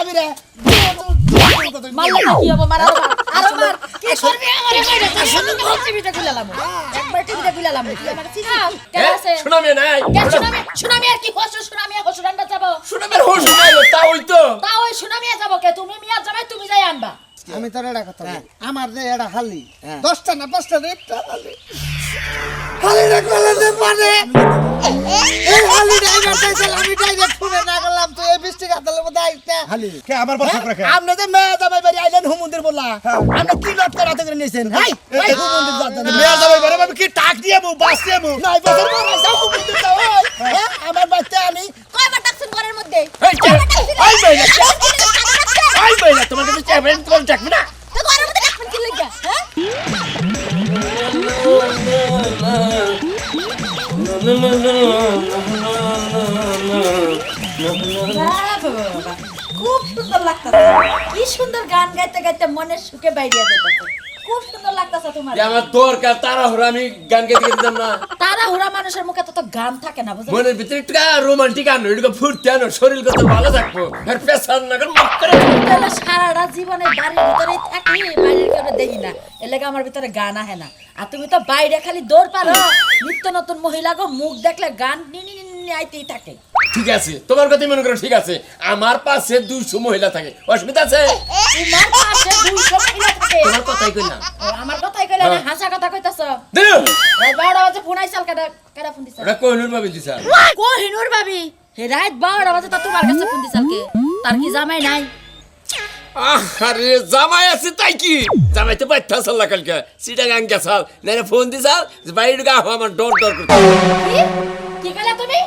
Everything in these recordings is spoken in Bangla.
যাবি রে মারলে কি হবে মার আরো মার কি করবি আমারে কইরা শুধু টিভিটা খুলালাম একবার টিভিটা খুলালাম তুই আমাকে চিনাও কেন আছে সুনামি নাই সুনামি আর কি হস সুনামি হসুরান্ডা যাব সুনামের হোশ নাই তা ওই সুনামি যাব কে তুমি মিয়া যাবাই তুমি যাই আনবা আমি তোর এটা কথা আমার যে এটা হালি 10টা না 5টা রে একটা হালি রে কলে দে পারে এই হালি রে এবার আমি ডাইরেক্ট ফোনে না গেলাম তো এই বৃষ্টি গাতলের মধ্যে আইতা হালি কে আমার বড় রাখে আপনি যে মেয়ে জামাই বাড়ি আইলেন হুমুন্দির বললা আপনি কি লট করে রাতে করে নিয়েছেন হাই হাই হুমুন্দির যাতে মেয়া যাবে বারে আমি কি টাক দিয়াবো বাস দিয়াবো নাই বছর পর যাও হুমুন্দির যাও হ্যাঁ আমার বাচ্চা আমি কয়বার ডাকছেন ঘরের মধ্যে আই বাইলা তোমার কাছে চ্যালেঞ্জ কোন থাকবে না তো ঘরের মধ্যে ডাকছেন কি লাগা হ্যাঁ খুব সুন্দর লাগতাছে কি সুন্দর গান গাইতে গাইতে মনের সুখে বাইরিয়া যেতেছে খুব সুন্দর লাগতাছে তোমার আমার দরকার তাড়াহুড়া আমি গান গাইতে দিতাম না তাড়াহুড়া মানুষের মুখে তো গান থাকে না বুঝছো মনের ভিতরে একটু রোমান্টিক আনো একটু ফুর্তি আনো শরীর কত ভালো থাকবো আর পেশার না করে মক করে তাহলে সারাটা জীবনে বাড়ির ভিতরেই থাকি বাইরের কেউ দেখি না এলাকা আমার ভিতরে গান আহে না আর তুমি তো বাইরে খালি দৌড় পারো নিত্য নতুন মহিলা গো মুখ দেখলে গান নিনি আইতেই থাকে ঠিক আছে তোমার কথা মনে করো ঠিক আছে আমার পাশে 200 মহিলা থাকে অসুবিধা আছে তোমার পাশে 200 মহিলা থাকে তোমার কথাই কই না আমার কথাই কইলে না হাসা কথা কইতাছো দিও রাত 12টা বাজে ফোন আইছাল কারা ফোন দিছ ওটা কোহিনুর ভাবি দিছা কোহিনুর ভাবি হে রাত 12টা বাজে তো তোমার কাছে ফোন দিছাল কে তার কি জামাই নাই আরে জামাই আছে তাই কি জামাই তো বাইঠা সাল না কালকে সিটা গান গেছাল নারে ফোন দিছাল বাইরে গা আমার ডর করতে কি কইলা তুমি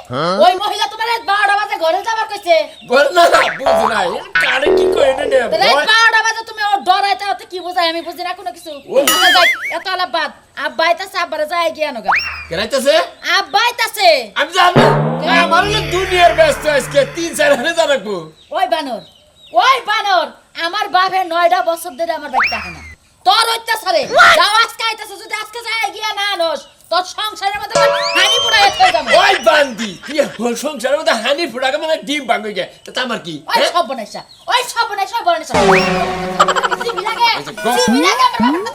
ওই মহিলা তোমার রাত 12টা বাজে ঘরে যাবার কইছে বল না বুঝ নাই কারে কি কই না রাত 12টা বাজে তুমি ও ডরাইতে হতে কি বুঝাই আমি বুঝি না কোনো কিছু আচ্ছা যাই এত আলাপ বাদ আব্বা আইতাছে আব্বারে যাই গিয়া নগা কেনাইতেছে আব্বা আইতাছে আমি জানি আমার না দুনিয়ার ব্যস্ত আজকে 3-4 হাজার জানাকবো ওই বানর আমার বাপের 9টা বছর ধরে আমার বাইকটা হয় না তোর অত্যাচারে যাও আজকে আইতাছে যদি আজকে যাই গিয়া না আনস তোর সংসারের মধ্যে হানি পুরা হয়ে যাবে ওই বান্দি কি হল সংসারের মধ্যে হানি ফুটাকে মানে ডিম ভাঙবে গে তা আমার কি ওই সব বনাইছা জিমি লাগে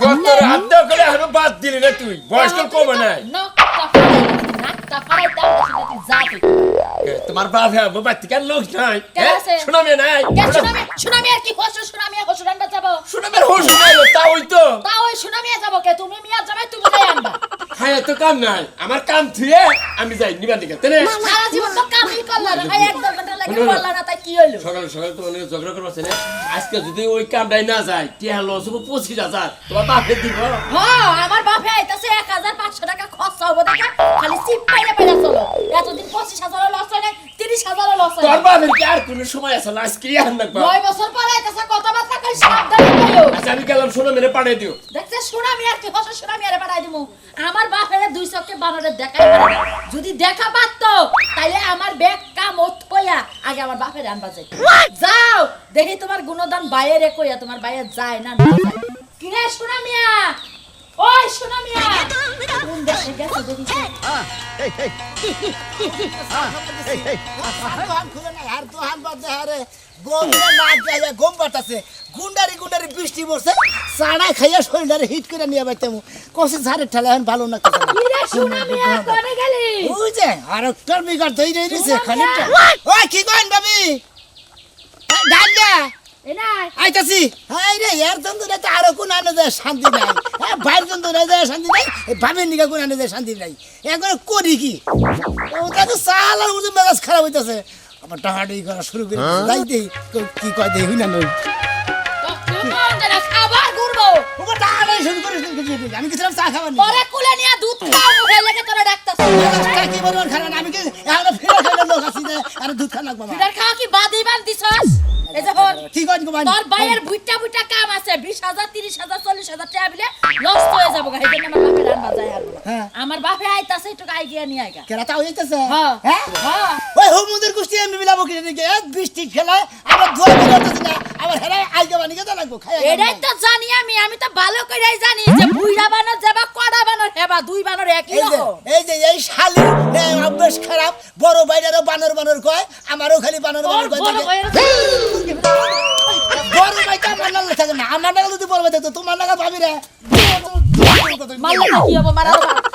কত রাত করে আর বাদ দিলি না তুই বয়স তো কম নাই নাকটা ফাড়াই দাও যা তুই তোমার বাপ হ্যাঁ বাবা তিকার লোক নাই কে আছে? শুনামে নাই সুনামি আর কি সুনামি রান্না যাব শুনামের হোশ নাই তা ওই তো তা ওই সুনামি যাব কে তুমি মিয়া যাবে তুমি যাই আনবা হ্যাঁ তো কাম নাই আমার কাম থুয়ে আমি যাই নিবা দিকে তেনে সারা জীবন তো কামই করলা না ভাই এক দেড় ঘন্টা লাগে করলা না তাই কি হলো সকাল সকাল তো অনেক ঝগড়া করবা ছেলে আজকে যদি ওই কামটাই না যায় টিয়া লস হবে 25,000 তোমার বাপে দিব হ্যাঁ আমার বাপে আইতাছে 1500 টাকা খরচা হবে দেখা খালি চিপ পাইলে চলো এতদিন 25,000 লস হয় না 30,000 লস হয় তোর বাপের কি আর কোনো সময় আছে না আজকে আর না 9 বছর পরে আইতাছে কথা বার্তা কই সাবধানে কইও আচ্ছা আমি গেলাম শোনো মেরে পাঠিয়ে দিও দেখছে সুনামি আর কি সুনামি আরে পাঠাই দিমু আমার বাপের 200 কে বানরে দেখাই পারে না যদি দেখা পারতো তাইলে আমার ব্যাগ কাম হইয়া আগে আমার বাপের আনবা যাই যাও দেখি তোমার গুণদান বাইরে কইয়া তোমার বাইরে যায় না কি রে সুনামিয়া ওই সুনামিয়া কোন দেশে গেছে দেখি গুন্ডারি বৃষ্টি পড়ছে চাড়া খাইয়া শরীরে হিট করে নিয়ে বাইতাম কষে ঝাড়ে ঠেলা এখন ভালো না কি রে সুনামিয়া কোনে গেলি ওই যে আর একটা বিঘার ধরে রইছে খানিকটা ওই কি কইন ভাবি ডাঙ্গা এনা আইতাছি হাই রে ইয়ার তন্দুরে তো আরো কোন আনে যায় শান্তি নাই হ্যাঁ বাইর তন্দুরে যায় শান্তি নাই ভাবের নিকা কোন আনে যায় শান্তি নাই এখন করি কি ওটা তো সাল আর ওদের মেজাজ খারাপ হইতাছে আবার টাহাডি করা শুরু করে যাই দেই কি কয় দেই না নই আবার ঘুরবো ওটা টাহাডি শুরু করে আমি কিছু চা খাবার নি পরে কুলে নিয়া দুধ খাও মুখে লাগে তোরা ডাকতাছ চা কি বলবো খানা আমি কি এখন ফিরে খাইলে লোক আছি না আর দুধ খানা বাবা ফিডার খাওয়া কি বাদি বান্দিছস এই যে হল কি কইন গো তোর বাইয়ের বুইটা কাম আছে 20,000 30,000 40,000 টাকা বিলে লস হয়ে যাবো গা হেদিন আমার বাপের রান বাজায় আর আমার বাপে আইতাছে একটু আইডিয়া নিয়ে আইগা কেরা তা হইতাছে হ্যাঁ হ্যাঁ হ্যাঁ ওই হুমুদের কুস্তি আমি মিলাবো কি নাকি এক বৃষ্টি খেলায় আবার ধোয়া বেরোতেছে না আবার হেরাই আইগা বানি কে লাগবো খাই এটাই তো জানি আমি তো ভালো কইরাই জানি যে বুইড়া বানর যাবা কড়া বানর হেবা দুই বানর একই রকম এই শালি অভ্যাস খারাপ বড় বাইরেরও বানর কয় আমারও খালি বানর কয় বড় আমার নাগাল যদি বলবে তো তোমার নাগাল ভাবি রে মারলে না কি হবে মার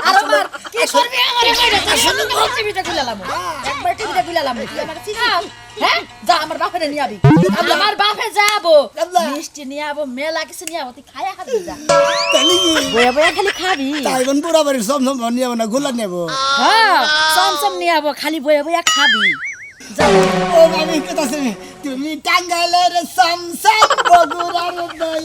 আরো মার কি করবি আমারে মাইরে আসলে টিভিটা খুলালাম একবার টিভিটা খুলালাম তুই আমাকে চিনাও হ্যাঁ যা আমার বাপের নিয়ে আবি আমার বাপে যাবো মিষ্টি নিয়ে আবো মেলা কিছু নিয়ে আবো তুই খায়া খাবি যা তাহলে কি বয়া বয়া খালি খাবি তাই বোন পুরা বাড়ির সব নিয়ে না গোলা নেব হ্যাঁ সম নিয়ে আবো খালি বয়া বয়া খাবি যা ও আমি কইতাছি তুমি টাঙ্গাইলের সমসম বগুড়ার দই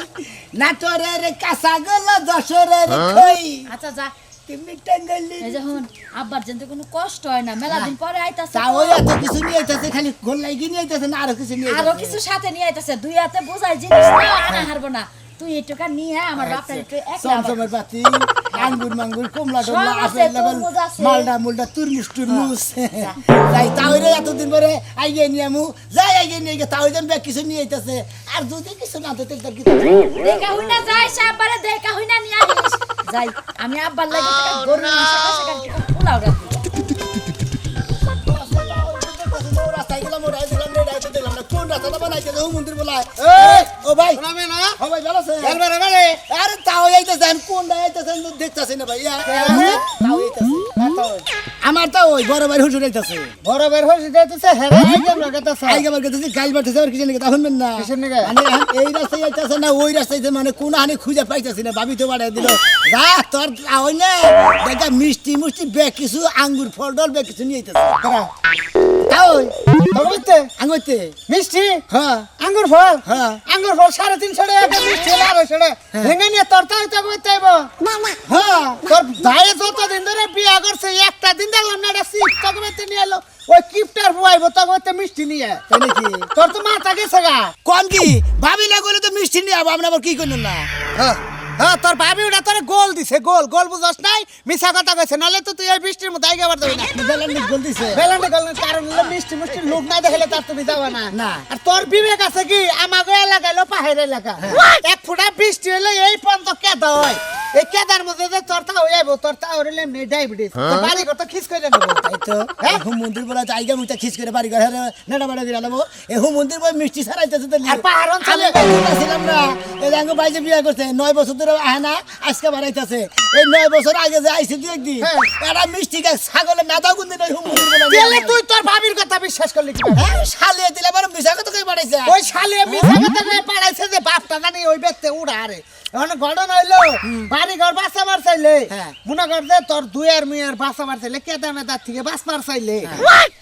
নাটোরের কাঁচাগোলা যশোরের খই আচ্ছা যা তুমি টাঙ্গাইলে এই যখন আব্বার যেন কোনো কষ্ট হয় না মেলা দিন পরে আইতাছে তাও এত কিছু নিয়ে আইতাছে খালি গোল লাগি নিয়ে আইতাছে না আরো কিছু নিয়ে আরো কিছু সাথে নিয়ে আইতাছে দুই হাতে বোঝাই জিনিস না আনা হারবো না তুই এটুকা নিয়ে আমার বাপটা একটু সমসমের বাতি আঙ্গুর মাঙ্গুর কমলা সব টমলা আছে, আপেল লেবেল তরমুজ আছে। মালডা মুলডা তুরমুজ টুরমুজ তাই তাও রে এতদিন পরে আইগে নিয়ে আমু যাই আইগে নিয়ে গে তাও যেন ব্যাগ কিছু নিয়ে আইতাছে আর যদি কিছু না তো তার কি দেখা হই না যাই সাবারে দেখা হই না নিয়ে আসিস যাই আমি আব্বার লাগি টাকা গরু মাংস কাছে কাছে পোলাও রাখি রাস্তায় গেলাম ওরা দিলাম রে রাইতে দিলাম না কোন রাস্তাটা বানাইছে ও মন্দির বলায় ও ভাই শোনাবে না ও ভাই ভালো আছে এলবার এবারে আরে তাও আইতাছে আমি কোন আইতাছে দেখতাছি না ভাই তাও আইতাছে আমার তো ওই বড় ভাই হুজুর আইতাছে বড় বের হইছে যাইতেছে হেরা আইগা লাগাতাছে আইগা বার করতেছি গাইল বাড়তেছে আর কিছু নাকি তা শুনবেন না কিসের নিগে? মানে এই রাস্তায় আইতাছে না ওই রাস্তায় মানে কোন হানি খুঁজে পাইতাছি না ভাবি তো বাড়াই দিল যা তোর ওই না দেখা মিষ্টি মুষ্টি বেগ কিছু আঙ্গুর ফল ডল বেগ কিছু নিয়ে আইতাছে কারা তাও তবে আঙ্গুরতে মিষ্টি হ্যাঁ আঙ্গুর ফল হ্যাঁ আঙ্গুর ফল 350 টাকা মিষ্টি আর হইছে ভেঙে নিয়ে তরতাই তো কইতাইব হ্যাঁ তোর ভাই যতদিন ধরে বিয়া করছে একটা দিন দেখলাম না এটা সিট তকবেতে নিয়ে এলো ওই কিপটার বুয়াইব তকবেতে মিষ্টি নিয়ে তাই নাকি তোর তো মাথা গেছে গা কোন কি ভাবি না করলে তো মিষ্টি নিয়ে আবো আপনি আবার কি করলেন না হ্যাঁ তোর ভাবি ওটা তোর গোল দিছে গোল গোল বুঝছ নাই মিছা কথা কইছে নালে তো তুই এই বৃষ্টির মধ্যে আইগা বার দেবি না বেলান গোল দিছে বেলান্ডে গলের কারণ হলো মিষ্টি মিষ্টি লোক না দেখলে তার তুমি যাবে না না। আর তোর বিবেক আছে কি আমাগো এলাকা হলো পাহাড় এলাকা এক ফুটা বৃষ্টি হলে এই পর্যন্ত কেদা হয় এই কেদার মধ্যে যে তোর তা হয়ে যাবো তোর তা হলে এমনি ডায়াবেটিস তোর বাড়ি ঘর তো খিস করে নেবো তাই তো এখন মন্দির বলা জায়গা মুটা খিস করে বাড়ি ঘর নেড়া বাড়া দিয়ে আনবো এখন মন্দির বলে মিষ্টি ছাড়াইতেছে তো আর পাহাড় অঞ্চলে ছিলাম না এই যে আঙ্গো বাইজে বিয়ে করছে 9 বছর ধরে আহে না আজকে বাড়াইতেছে এই 9 বছর আগে যে আইছে দু একদিন হ্যাঁ। এটা মিষ্টি গাছ ছাগলের নাদা গুন্দি নয় মন্দির বলে তাহলে তুই তোর ভাবির কথা বিশ্বাস করলি কি করে? শালিয়ে দিলে আবার মিশা কথা কই বাড়াইছে ওই শালে মিছা কথা কয়ে পাড়াইছে যে বাপটা জানি ওই ব্যক্তি উড়া আরে এখন ঘটনা হইলো বাড়ি ঘর বাসা মার চাইলে হ্যাঁ। মনে কর যে তোর দুয়ের মেয়ের বাসা মার চাইলে কেদা মেদার থেকে বাস মার চাইলে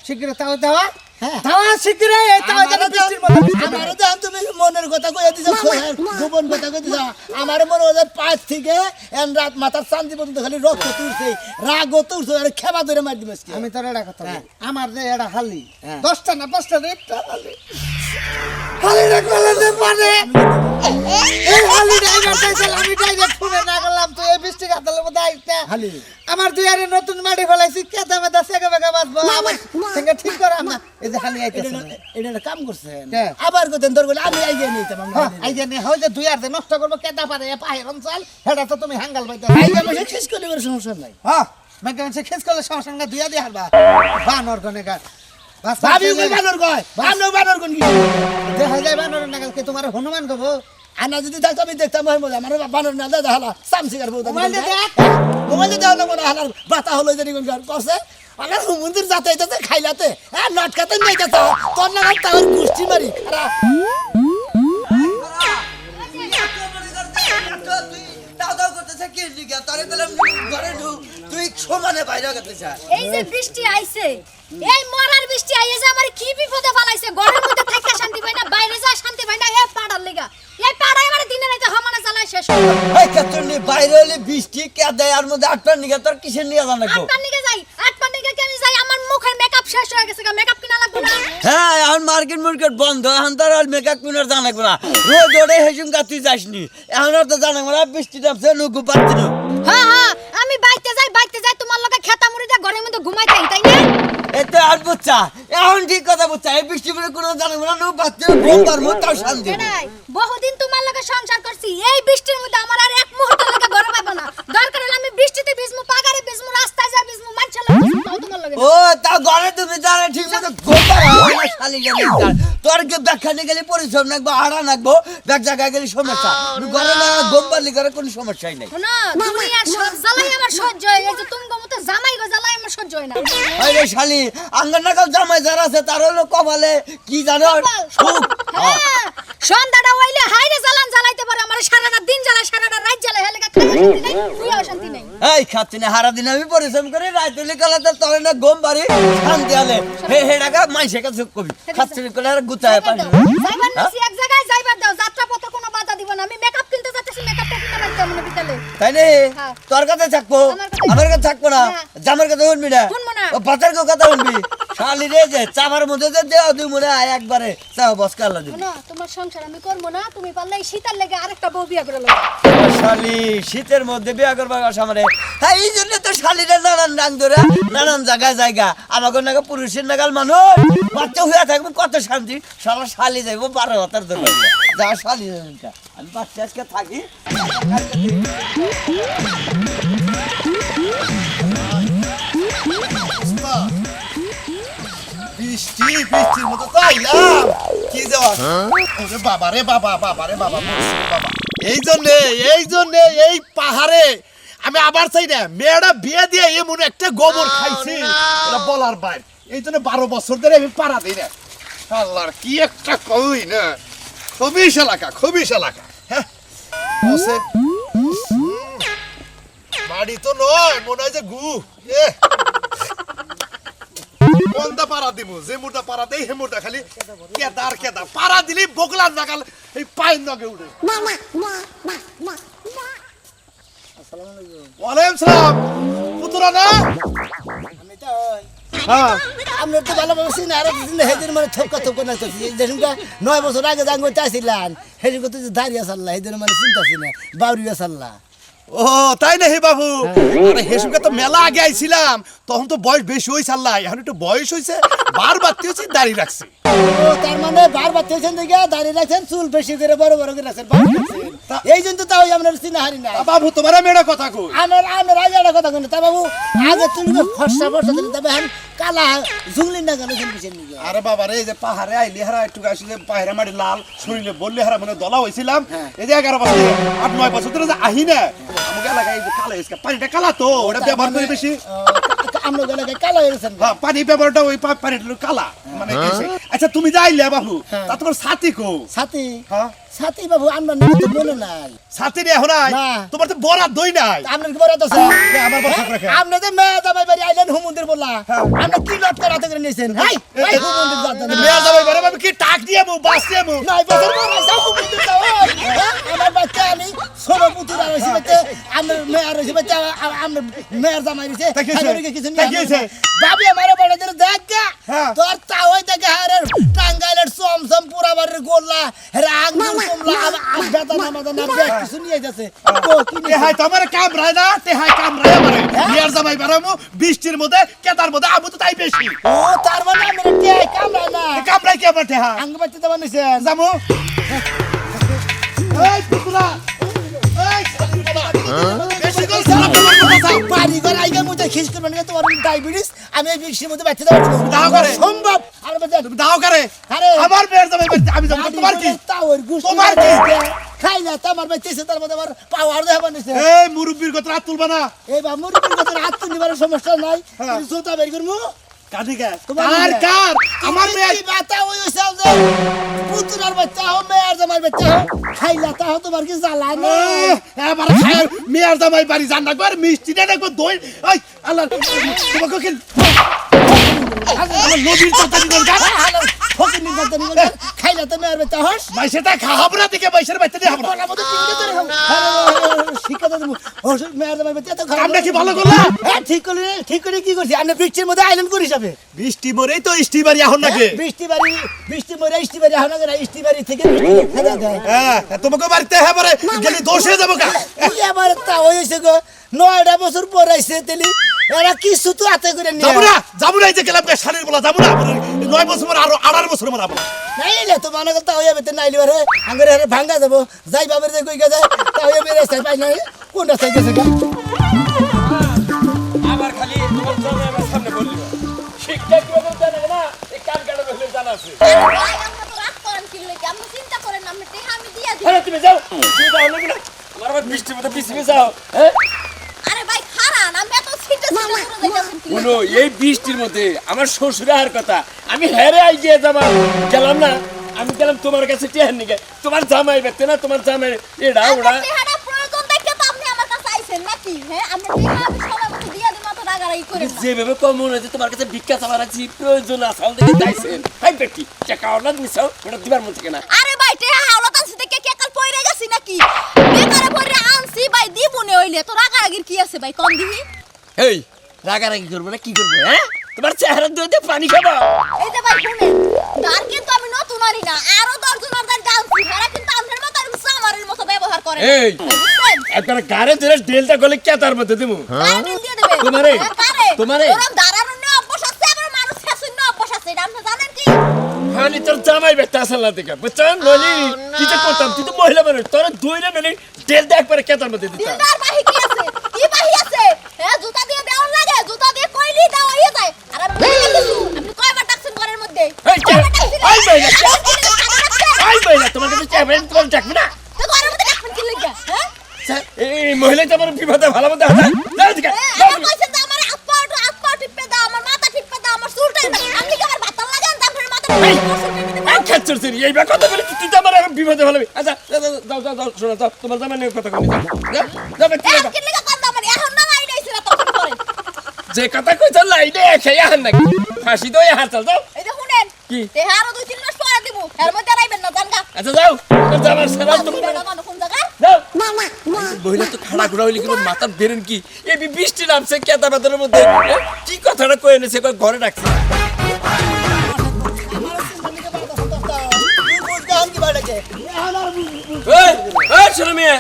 শিগগিরি তাও দেওয়া হ্যাঁ। দেওয়া শিগগিরি এই তাও যেন বৃষ্টির মধ্যে ভিজে না। আমারও যখন তুমি মনের কথা কইয়া দিছ গোপন কথা কই দিছ আমার মনে হয় পাঁচ থেকে এন রাত মাথার শান্তি পর্যন্ত খালি রক্ত তুলছে রাগ তুলছে আর খেবা ধরে মার দিবস আমি তোর এটা কথা বলি। হ্যাঁ। আমার যে এটা হালি হ্যাঁ। 10টা না 5টা না একটা হালি হালি রে কলে দে পারে এই হালি ড্রাইভার চাইছিল আমি ডাইরেক্ট ফোনে না করলাম তো এই বৃষ্টি কাতালের মধ্যে আইতা হালি আমার দুয়ারে নতুন মাটি ফলাইছি কেদা মেদা সেগা বেগা বাজবো আমার সঙ্গে ঠিক করে না এই যে হালি আইতেছে এটা একটা কাম করছেন হ্যাঁ। আবার কইতেন তোর বলে আমি আইগে নিতাম আমরা এই যে হয় যে দুয়ার যে নষ্ট করবো কেদা পারে এ পাহের অঞ্চল হেডা তো তুমি হাঙ্গাল পাইতে আইগে বসে শেষ করে বের সমস্যা নাই হ্যাঁ মেকে মানুষ খেস করলে সমস্যা না দুয়া দিয়ে হারবা বানর গনে গা ভাবি কই বানর কয় বানর কোন কি দেখা যায় বানর নাগাল কে তোমার হনুমান গো আনা যদি থাকতো আমি দেখতাম মজা আমার বানর না দাদা হালা সামসিকার বউ মোবাইল দে দেখ। মোবাইল দাও না কোন হালার বাতা হলো যদি কোন কার করছে আমার মন্দির যাতাইতেছে খাইলাতে হ্যাঁ নটকাতে নেইতেছে তোর না তার গুষ্টি মারি আরা এই যে বৃষ্টি আইছে এই মরার বৃষ্টি আইছে আমার কি বিপদে ফলাইছে ঘরের মধ্যে থাকা শান্তি পাই না বাইরে যা শান্তি পাই না এ পাড়ার লেগা এই পাড়ায় আমার দিনে রাতে হামানা জ্বালায় শেষ হলো বাইরে হলে বৃষ্টি কেদে আর মধ্যে আটটার নিকে তোর কিসের নিয়ে জানা গো আটটার দিকে যাই আটটার দিকে কেন যাই আমার মুখের মেকআপ শেষ হয়ে গেছে মেকআপ কিনা লাগবে না হ্যাঁ এখন মার্কেট বন্ধ এখন তোর আর মেকআপ কিনার জানা না রোজ ওরে হেসুম তুই যাসনি এখন আর তো জানা না বৃষ্টি নামছে নুকু পাচ্ছি না হ্যাঁ হ্যাঁ আমি বাইতে যাই তোমার লগে খেতা মুড়ি দিয়ে ঘরের মধ্যে ঘুমাই থাকি তাই না এতে আর বুঝছা এখন ঠিক কথা বুঝছা এই বৃষ্টি বলে কোনো জানা না নুক পাচ্ছি বোকার মত তাও শান্তি নাই বহুদিন তোমার লগে সংসার করছি এই বৃষ্টির মধ্যে আমার আর এক মুহূর্ত লগে ঘরে পাবো না দরকার হলে আমি বৃষ্টিতে ভিজমু পাগারে ভিজমু রাস্তায় যাই ভিজমু মানুষের লগে ভিজমু, তাও তোমার লগে ও তা ঘরে তুমি জানে ঠিক মতো গোপাল আমার শালি জানে তোর কি ব্যাখ্যা নিয়ে গেলে পরিশ্রম নাকবো আড়া নাকবো ব্যাগ জায়গায় গেলে সমস্যা ঘরে না গোপালি করে কোনো সমস্যাই নাই শোনো তুমি আর সব জ্বালাই আমার সহ্য হয় এই যে তুমি মতো জামাই গো জ্বালাই আমার সহ্য হয় না আরে শালি আঙ্গার নাকাল জামাই যারা আছে তার হলো কপালে কি জানো সুখ হ্যাঁ সন্ধ্যাটা হইলে হাইরে জ্বালান জ্বালাইতে পারে আমার সারাটা দিন জ্বালা সারাটা রাত জ্বালা হেলে খাই শান্তি নাই এই খাচ্ছি না হারা দিন আমি পরিশ্রম করে রাত হলে কালাতে তোর না গম বাড়ি শান্তি আলে হে টাকা মাইসে কাছে কবি খাচ্ছি করে আর গুতায় পানি যাইবার নিছি এক জায়গায় যাইবার দাও যাত্রা পথে কোনো বাধা দিব না আমি মেকআপ কিনতে যাচ্ছি মেকআপ কিনতে পারতে মনে বিকালে তাই নে হ্যাঁ। তোর কাছে থাকবো আমার কাছে আমার কাছে থাকবো না হ্যাঁ। জামার কাছে শুনবি না শুনবো না। ও পাতার কথা শুনবি শালি রে যে চামার মধ্যে যে দেও তুই মনে হয় একবারে চাও বস কালা দিবি শোনো তোমার সংসার আমি করবো না তুমি পারলে এই শীতের লেগে আরেকটা বউ বিয়ে করে লও শালি শীতের মধ্যে বিয়া করবা সামনে হ্যাঁ এই জন্য তো শালিরা নানান রাং ধরে নানান জায়গা আমাকে নাকি পুরুষের নাগাল মানুষ বাচ্চা হয়ে থাকবো কত শান্তি সারা শালি যাইবো 12 হাতার ধরে যা শালি যাবেন আমি বাচ্চা আজকে থাকি বৃষ্টির মতো তো আইলাম কি যাওয়া ওরে বাবা রে বাবা বাবা রে বাবা বাবা এই জন্যে এই পাহাড়ে আমি আবার চাই না মেয়েরা বিয়ে দিয়ে এমন একটা গোবর খাইছি এটা বলার বাইরে এই জন্য 12 বছর ধরে আমি পারা দিই না আল্লাহর কি একটা কই না খবিস এলাকা হ্যাঁ বসে বাড়ি তো নয় মনে হয় যে গু এ কোনটা পারা দিব যে মুটা পারা দেই হে মুটা খালি কেদার পারা দিলি বগলার নাগাল এই পায়ের নগে উঠে ওয়ালাইকুম সালাম পুতুরা না আমি তো হ্যাঁ আমরা তো ভালোভাবে চিনি আর সেদিন মানে থপকা না তো দেখুন 9 বছর আগে যান করতে আসিলাম সেদিন করতে দাঁড়িয়ে সারলা সেদিন মানে চিন্তা ছিল বাউরিয়া সারলা ও তাই না হে বাবু আরে হেসুকে তো মেলা আগে আইছিলাম তখন তো বয়স বেশি হইছে আল্লাহ এখন একটু বয়স হইছে বারবার তেছি দাড়ি রাখছি ও তার মানে বারবার তেছেন দিকে দাঁড়িয়ে রাখছেন চুল বেশি করে বড় করে রাখছেন এই জন্য তাও আমরা চিনা হারি না বাবু তোমার মেয়েরা কথা কই আমার আগে একটা কথা কই তা বাবু আগে তুমি ফর্সা দিলে তবে এখন কালা জুংলি না কেন শুনছেন নাকি আরে বাবা রে এই যে পাহাড়ে আইলি হারা একটু আসলে পাহাড়ে মাটি লাল শরীরে বললে হারা মানে দলা হইছিলাম এই যে 11 বছর 8-9 বছর ধরে যে আহি না আমাকে এলাকায় এই যে কালা হইছে পানিটা কালা তো ওটা ব্যবহার করি বেশি আমরা এলাকায় কালা হয়ে গেছেন হ্যাঁ পানি ব্যবহারটা ওই পানিটা কালা মানে আচ্ছা তুমি যাইলে বাবু তা তোমার সাথী কো সাথী হ্যাঁ সাথী বাবু আমরা নাম তো মনে নাই সাথী রে এখন না। তোমার তো বরাত দই নাই আপনার কি বড় আছে আমার বসা রাখে আপনি তো মেয়ে জামাই বাড়ি আইলেন হুমুন্দির বললা আপনি কি লট করে হাতে করে নিয়েছেন হাই হাই হুমুন্দির জানতেন মেয়া যাবে বারে আমি কি টাক দিয়ে মু বাস দিয়ে মু নাই বছর পর আইসা হুমুন্দির দাও আমার বাচ্চা আমি ছোট পুতুরা রইছি বাচ্চা আমার মেয়ে রইছি বাচ্চা আমার মেয়ের জামাই রইছে কিছু নিয়ে বাবি আমার বড় ধরে দেখ তোর তাওই দেখে হারে টাঙ্গাইলের চমচম পুরা বাড়ির গোল্লা রাগ কুমলা বেতা নামাদা না বেশ কিছু নিয়ে যাচ্ছে তো কি তে হাই তোমার কামরায় না তে হাই কামরায় আমারে বিয়ার জামাই বারামু বৃষ্টির মধ্যে কেদার মধ্যে আবু তো তাই বেশি ও তার মানে আমি তে কামরা না কামরায় কি আমার টেহা আঙ্গ বাচ্চা দেওয়া নিছে জামু এই পুতুলা এই বেশি করে সারা তোমার কথা বাড়ি ঘর আইগা মধ্যে খিস করবে না তোমার ডায়াবেটিস আমি এই বৃষ্টির মধ্যে বাচ্চা দেওয়া দাও করে। সম্ভব আর বাচ্চা তুমি দাও করে আরে আমার বিয়ার জামাই আমি জামু তোমার কি তাওর গুছ তোমার কি? খাই না তোমার বাচ্চা তার মধ্যে আমার পাওয়ার দেওয়া নিছে এই মুরব্বির কথা হাত তুলবা না এই বা মুরগির কথা হাত তুলি নিবার সমস্যা নাই জুতা বের করমু কাদিকে তোমার কার মেয়ে। কার আমার মেয়ে কি বাতা ওই সাল যে পুতুরার বাচ্চা হো মেয়ের জামাই বাচ্চা হো খাইলা তা হো তোমার কি জ্বালা না এবার খায় মেয়ার জামাই বাড়ি জান রাখবো আর মিষ্টিটা রাখবো দই ওই আল্লাহ তোমাকে কি নদীর কথা দিবেন কার ফকির নির্বাচন খাইলা তো মেয়ের বাচ্চা হস মাইসেটা খাওয়াবো না দিকে মাইসের বাচ্চা দিয়ে খাবো বলা মতো ঠিক করে শিক্ষা দেবো মেয়ের জামাই বাচ্চা তো খারাপ আমরা কি ভালো করলাম ঠিক করে কি করছি আপনি বৃষ্টির মধ্যে আইলেন করি যাবে বৃষ্টি মরেই তো ইষ্টি বাড়ি এখন নাকি বৃষ্টি মরে বৃষ্টি বাড়ি এখন না বৃষ্টি বাড়ি থেকে খেলা দেয় হ্যাঁ তোমাকে বাড়িতে হ্যাঁ পরে গেলে দোষ হয়ে যাবো কা এবার তা হয়েছে গো 9টা বছর পর আইছে তেলি এরা কিছু তো হাতে করে নিয়ে যাবো না এই যে গেলাম শাড়ির বলা যাবো না 9 বছর আরো 18 বছর মারাবো নাইলে তো মনে করতে হয়ে যাবে নাইলে বারে আঙ্গরে হারে ভাঙ্গা যাবো যাই বাবার যে কই গা যায় তা হয়ে বেরে রাস্তায় পাই না কোন রাস্তায় গেছে গা আবার খালি তোমার জন্য আমার সামনে বললি কি হবে জানা না এই কান কাটা বসলে জানা আছে আরে ভাই আমরা তো রাগ করেন কি লাগে আপনি চিন্তা করেন না, আপনি টেহা আমি দিয়া দিই। আরে তুমি যাও না আমার আবার বৃষ্টির মধ্যে পিছনে যাও হ্যাঁ আরে ভাই খারান আমি এত সিটে সিটে করে যাইতাছেন কি শুনো এই বৃষ্টির মধ্যে আমার শ্বশুরে আর কথা আমি হেরে আইগিয়ে যাবা গেলাম না আমি গেলাম তোমার কাছে টেহার নিকে তোমার জামাই বেতে না তোমার জামাই এডা ওড়া টেহাটা প্রয়োজন দেখে তো আপনি আমার কাছে আইছেন নাকি? হ্যাঁ আমরা টেহা আমি সময় মতো দিয়া দিই, মতো রাগারাগি করেন না। যেভাবে কম মনে হচ্ছে তোমার কাছে ভিক্ষা চাওয়ার আছে প্রয়োজন আসাল দেখে চাইছেন হাই বেটি টাকা অর্ডার নিছাও ওটা দিবার মন থেকে না আরে ভাই টেহা হাওলাত আনছি দেখে কে কাল পয়রা গেছি নাকি? বেকারে পয়রা আনছি ভাই দিবুনে হইলে তো রাগারাগির কি আছে ভাই কম দিহি? এই রাগারাগি করবো না কি করবো হ্যাঁ তোমার চেহারা দুইতে পানি খাবো এই যে ভাই শুনেন, তার কিন্তু আমি নতুন আনি না, আরো 10 জন আর জানছি তারা কিন্তু আপনার মতো আর সামারের মতো ব্যবহার করে। এই একবার গারে ধরে ডেলটা গলে কে তার মধ্যে দিমু তোমারে? তোমারে? ওরম দাঁড়ানোর না অভ্যাস আছে, আবার মানুষ শাসন না অভ্যাস আছে, এটা আপনি জানেন কি? হানি তোর জামাই বেটা আসল না দেখা বুঝছেন নলি কি যে করতাম তুই তো মহিলা মানুষ তোর দুইরে নলি ডেলটা একবারে কে তার মধ্যে দিতা দিলদার বাহি কি আছে? কি বাহি আছে? হ্যাঁ জুতা দিয়ে দেওয়ার লাগে, জুতা দিয়ে কইলি দেওয়া হয়ে যায়। আর আমি বলে দিছি, আপনি কয়বার ডাকছেন ঘরের মধ্যে? এই কে আই বাইলা তোমার কাছে চাবেন তোমার ডাকবে না তো ঘরের মধ্যে ডাকবেন কি লাগা? হ্যাঁ? এই মহিলা তো আমার বিপদে ভালো মতো হাতা যাও দিকে আমার কইছে যে আমার হাত পা টিপে দাও, আমার মাথা টিপে দাও, আমার চুলটা আপনি কি আমার ভাতা লাগান তারপরে মাথা খাচ্ছর সরি এই বা কথা বলে তুই তো আমার বিপদে ভালো আচ্ছা যাও যাও যাও শোনো যাও তোমার জামাই নিয়ে কথা কই যাও যাও কি এক কি লাগা কথা মানে এখন না লাইন আইছে না তখন করে। যে কথা কই চল লাইনে খেয়ে আন নাকি ফাঁসি দই হাত চল যাও এই যে শুনেন কি? তেহারো 2-3 মাস পরে দিব, এর মধ্যে রাইবেন না জানগা। আচ্ছা যাও তোর জামার সারা তো কোন জায়গা? যাও মহিলা তো খাড়া ঘোরা হইলে কিন্তু মাথার বেরেন কি এই বৃষ্টি নামছে কেতা বাদরের মধ্যে কি কথাটা কই এনেছে কই ঘরে রাখছে এই এই শোনো মিয়া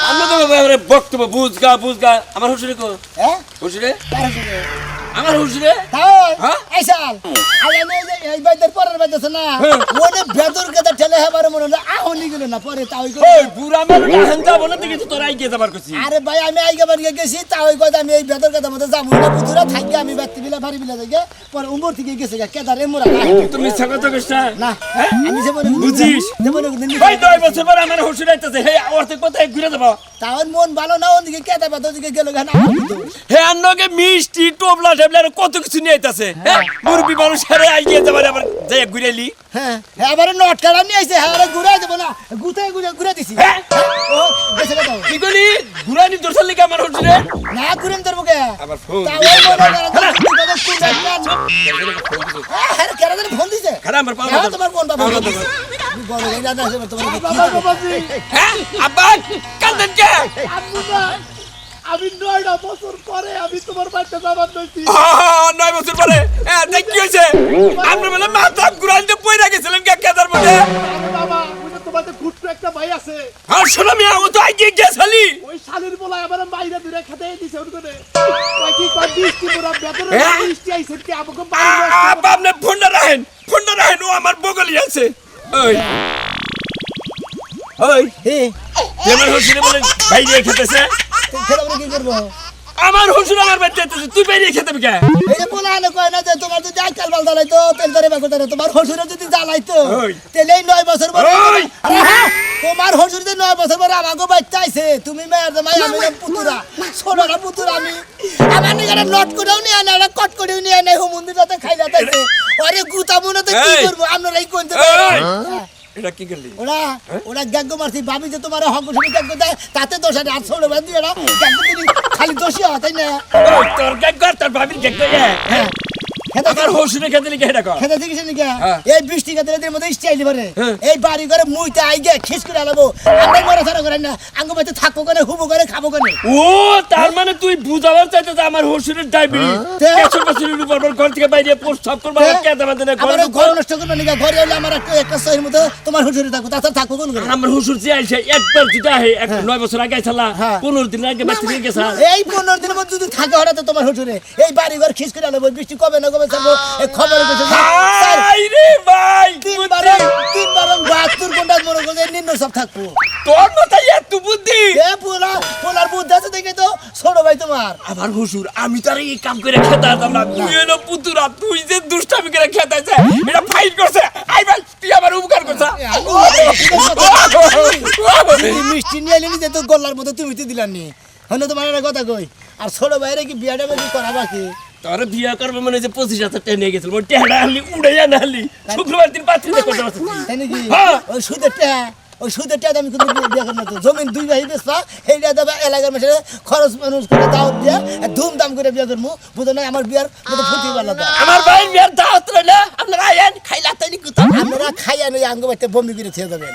আমরা তো বাবারে বক্তব্য বুঝগা আমার হুজুরে কো হ্যাঁ হুজুরে কার হুজুরে? আমার হুজুরে তাই হ্যাঁ? আইসাল আই আমি এই বাইদের পরের বাইদেছ না হ্যাঁ। ওনে ভেতর কথা ঠেলে হেবার মনে হলো আহনি গেল না পরে তাই কই ওই বুড়া মানুষ হান্দা বলে দেখি তো তোরা আইগে যাবার কইছি আরে ভাই আমি আইগা বাড়ি গেছি তাই কই আমি এই ভেতর কথা মতো যামু না বুতুরা থাকি আমি ব্যক্তি বিলা ভারী বিলা যাই পরে উমর থেকে গেছে কেদারে মোরা তুমি মিথ্যা কইছ না আমি যে বলে বুঝিস? ভাই 10 বছর পরে আমার হুজুর আইতাছে হে অর্থে কোথায় ঘুরে যাব তাও মন ভালো না ওদিকে কেদা বাদ ওদিকে গেল গান হে আন্নকে মিষ্টি টোপলা টেবলা আর কত কিছু নিয়ে আইতাছে হ্যাঁ মুরবি মানুষ হেরে আইগে যাবার আবার যাই ঘুরেলি হ্যাঁ হ্যাঁ আবার নট কাটা নিয়ে আইছে হ্যাঁ আরে ঘুরে দেব না গুতায় ঘুরে দিছি হ্যাঁ? ও গেছে দাও কি কইলি ঘুরানি দর্শন লিখে আমার হুজুরে না ঘুরেন তোর মুখে আবার ফোন তাও আরে কেডা জানি ফোন দিছে খারাপ আমার পাওয়া হ্যাঁ তোমার কোন বাবা বড় হয়ে যাবে তোমার হ্যাঁ আব্বা কান্দন কে আমি 9টা বছর পরে আমি তোমার বাড়িতে যাবার নইছি 9 বছর পরে হ্যাঁ দেখ কি হইছে আমরা বলে মাথা ঘুরাইতে পয়রা গেছিলেন কেদার মধ্যে আরে বাবা ওই যে তোমাদের ঘুরতে একটা ভাই আছে আর শোনো মিয়া ও তো আইগে গেছালি ওই শালির বলা এবার বাইরে দূরে খেতে দিছে ওর করে কই কি কই বৃষ্টি পুরো বেতরে হ্যাঁ? বৃষ্টি আইছে কি আমাকে বাইরে আব্বা আপনি ফোনটা রাখেন ও আমার বগলি আছে ওই ওই হে আমার হুজুরে বলে বাইরে খেতেছে খেলা কি করব আমার হুজুর আমার বাড়িতে খেতেছে তুই বাইরে খেতে কে এই যে বলা না কয় না যে তোমার যদি আজকাল বাল জ্বালাইতো তেল ধরে বাকো ধরে তোমার হসুরে যদি জ্বালাইতো ওই। তেলেই 9 বছর পরে ওই। আরে হ্যাঁ, তোমার হসুর যে 9 বছর পরে আমাকে বাচ্চা আইছে তুমি মেয়ের জামাই আমি পুতুরা সোনারা পুতুরা আমি আমার নিগারে নট করেও নিয়ে আনা না কট করেও নিয়ে আনা হুমুন্দিটাতে খাইলা তাইছে আরে গুতা মনে তো কি এই। করব আপনারা এই কোন এটা কি করলি ওরা গ্যাঙ্গ মারছি ভাবি যে তোমার হক শুনে গ্যাঙ্গ দেয় তাতে দোষ আছে আর ছোড়ো বাদ দিয়ে না গ্যাঙ্গ দিবি খালি দোষী হয় তাই না ওই তোর গায় তোর ভাবির গেক হ্যাঁ আমার হুজুরে খেতে লিখে এটা কর খেতে দেখিস নাকি হ্যাঁ। এই বৃষ্টি কাতের মধ্যে স্টাইল ভরে হ্যাঁ। এই বাড়ি ঘরে মুইতে আইগে খিস করে আলাবো আমরা মরা ছাড়া করেন না আঙ্গ বাইতে থাকবো কেন হুবো করে খাবো কেন ও তার মানে তুই বুঝাবার চাইতে যে আমার হুজুরের ডায়াবেটিস তে? 100 বছরের উপর ঘর থেকে বাইরে প্রস্তাব করবা কে দেবা দেনা আমার ঘরে ঘর নষ্ট করবো নাকি ঘরে হলে আমার একটা সহির মতো তোমার হুজুরে থাকবো তাছাড়া থাকবো কোন করে আমার হুজুর যে আইছে একবার যেটা হে 9 বছর আগে আইছালা হ্যাঁ। 15 দিন আগে বাচ্চা নিয়ে গেছা এই 15 দিনের মধ্যে যদি থাকে হঠাৎ তোমার হুজুরে এই বাড়ি ঘর খিস করে আলাবো বৃষ্টি কবে না কবে ছাড়বো এই খবর পেয়েছে হাই রে ভাই তিনবার 72 ঘন্টা মনে করছে অন্য সব থাকবো। তোর মাথায় এত বুদ্ধি এ পোলার বুদ্ধি আছে দেখে তো ছোট ভাই তোমার। আমার হুজুর আমি তো আর এই কাম করে খেতাম না তুই এলো পুতুরা তুই যে দুষ্টামি করে খেতাইছে এটা ফাইট করছে আই ভাই তুই আমার উপকার করছ মিষ্টি নিয়ে এলি যে তো গল্লার মতো তুমি তো দিলানি হলো তোমার একটা কথা কই আর ছোট ভাইরে কি বিয়াটা বেশি করা বাকি তোর বিয়া করবে মনে যে 25,000 টাকা নিয়ে গেছিল ওই টেহারা আনলি উড়াইয়া না আনলি শুক্রবার দিন পাত্রীতে করতে পারছিস তাই নাকি হ্যাঁ। ওই সুদের টাকা আমি কিন্তু বিয়া করবো না তো জমিন 2 ভাই বেচবা সেইটা দেবে এলাকার মানুষের খরচ মানুষ করে দাওয়াত দিয়া ধুমধাম করে বিয়া করবো বুঝো না আমার বিয়ার মতো ফুটি পারলো তো আমার ভাই বিয়ার দাওয়াত রইলা আপনারা আইন খাইলা তাইনি কোথাও আপনারা খাইয়া নই আঙ্গ বাড়িতে বমি করে খেয়ে যাবেন